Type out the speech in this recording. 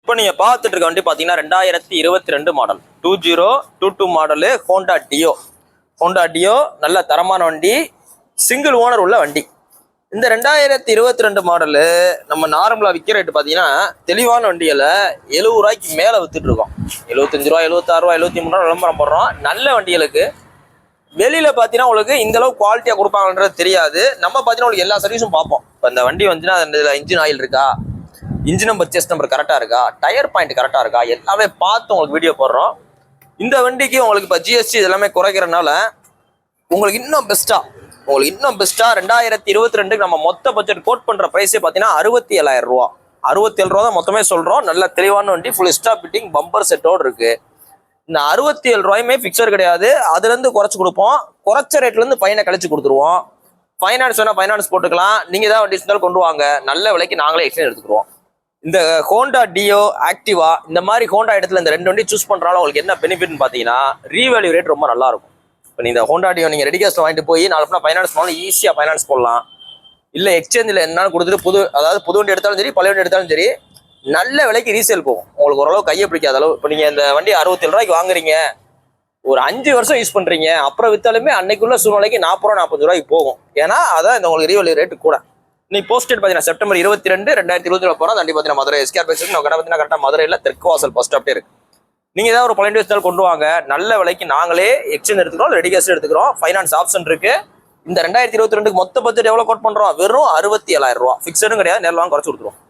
இப்போ நீங்கள் பார்த்துட்டு இருக்க வண்டி பார்த்தீங்கன்னா 2022 மாடல் 2022 மாடலு ஹோண்டா டியோ நல்ல தரமான வண்டி, சிங்கிள் ஓனர் உள்ள வண்டி. இந்த 2022 மாடலு நம்ம நார்மலாக விற்கிற ரேட்டு பார்த்தீங்கன்னா தெளிவான வண்டிகளை 70 ரூபாய்க்கு மேலே வித்துட்டு இருக்கோம். 75 ரூபா, 76 ரூபா, 73 ரூபா விளம்பரம் போடுறோம். நல்ல வண்டிகளுக்கு வெளியில பார்த்தீங்கன்னா உங்களுக்கு இந்த அளவு குவாலிட்டியாக கொடுப்பாங்கன்றது தெரியாது. நம்ம பார்த்தீங்கன்னா உங்களுக்கு எல்லா சர்வீஸும் பார்ப்போம். இப்போ இந்த வண்டி வந்துச்சுன்னா அந்த இன்ஜின் ஆயில் இருக்கா, இன்ஜின் நம்பர், செஸ்ட் நம்பர் கரெக்டாக இருக்கா, டயர் பாயிண்ட் கரெக்டாக இருக்கா, எல்லாமே பார்த்து உங்களுக்கு வீடியோ போடுறோம். இந்த வண்டிக்கு உங்களுக்கு இப்போ ஜிஎஸ்டி இதெல்லாமே குறைக்கிறனால உங்களுக்கு இன்னும் பெஸ்ட்டாக 2022 நம்ம மொத்த பட்ஜெட் கோட் பண்ணுற ப்ரைஸே பார்த்தீங்கன்னா 67,000 ரூபா. 67 ரூபா தான் மொத்தமே சொல்கிறோம். நல்ல தெளிவான வண்டி, ஃபுல் ஸ்டாப் ஃபிட்டிங், பம்பர் செட்டோடு இருக்குது. இந்த 67 ரூபாயுமே ஃபிக்ஸர் கிடையாது. அதுலேருந்து குறைச்சி கொடுப்போம். குறைச்ச ரேட்லேருந்து ஃபைனை கழிச்சு கொடுத்துருவோம். ஃபைனான்ஸ் வேணால் ஃபைனான்ஸ் போட்டுக்கலாம். நீங்கள் தான் வண்டி இருந்தாலும் கொண்டு வாங்க, நல்ல விலைக்கு நாங்களே எக்ஸ்சேஞ்ச் எடுத்துக்கிறோம். இந்த ஹோண்டா டியோ, ஆக்டிவா இந்த மாதிரி ஹோண்டா இடத்துல இந்த 2 வண்டி சூஸ் பண்ணுறாலும் உங்களுக்கு என்ன பெனிஃபிட்னு பார்த்தீங்கன்னா ரீவேல்யூ ரேட் ரொம்ப நல்லா இருக்கும். இப்போ இந்த ஹோண்டா டியோ நீங்கள் ரெடி கேஸ்ல வாங்கிட்டு போய் 4 ஃபைனான்ஸ் பண்ணாலும் ஈஸியாக ஃபைனான்ஸ் போடலாம். இல்லை எக்ஸ்சேஞ்சில் என்னன்னு கொடுத்துட்டு புது வண்டி எடுத்தாலும் சரி, பழைய வண்டி எடுத்தாலும் சரி, நல்ல விலைக்கு ரீசேல் போகும். உங்களுக்கு ஓரளவு கையை பிடிக்காத அளவு. இப்போ நீங்கள் இந்த வண்டி 67 ரூபாய்க்கு வாங்குறீங்க, ஒரு 5 வருஷம் யூஸ் பண்ணுறீங்க, அப்புறம் வித்தாலுமே அன்னைக்குள்ள சூழ்நிலைக்கு 40 ரூபா 45 ரூபாய்க்கு போகும். ஏன்னா அதான் இந்த உங்களுக்கு ரீவேல்யூ ரேட்டு கூட. நீ போஸ்டட் பார்த்தீங்கன்னா செப்டம்பர் 22, 2022 போகிறோம். தண்டி பார்த்தீங்கன்னா மதுரை எஸ்கேர் பேசுறது நம்ம கடை பார்த்தீங்கன்னா கரெக்டாக மதுரையில் தெற்கு வாசல் பஸ் ஸ்டாப்டே இருக்கு. நீங்கள் ஏதாவது ஒரு பழைய வண்டி கொண்டு வாங்க, நல்ல விலைக்கு நாங்களே எக்ஸ்சேஞ்ச் எடுத்துக்கிறோம், ரெடி கேஸ் எடுத்துக்கிறோம். ஃபைனான்ஸ் ஆப்ஷன் இருக்கு. இந்த 2022 மொத்த பட்ஜெட் எவ்வளோ கோட் பண்ணுறோம்? வெறும் 67,000 ரூபா. ஃபிக்ஸடும் கிடையாது, நேரில் வாங்க குறைச்சி கொடுத்துருவோம்.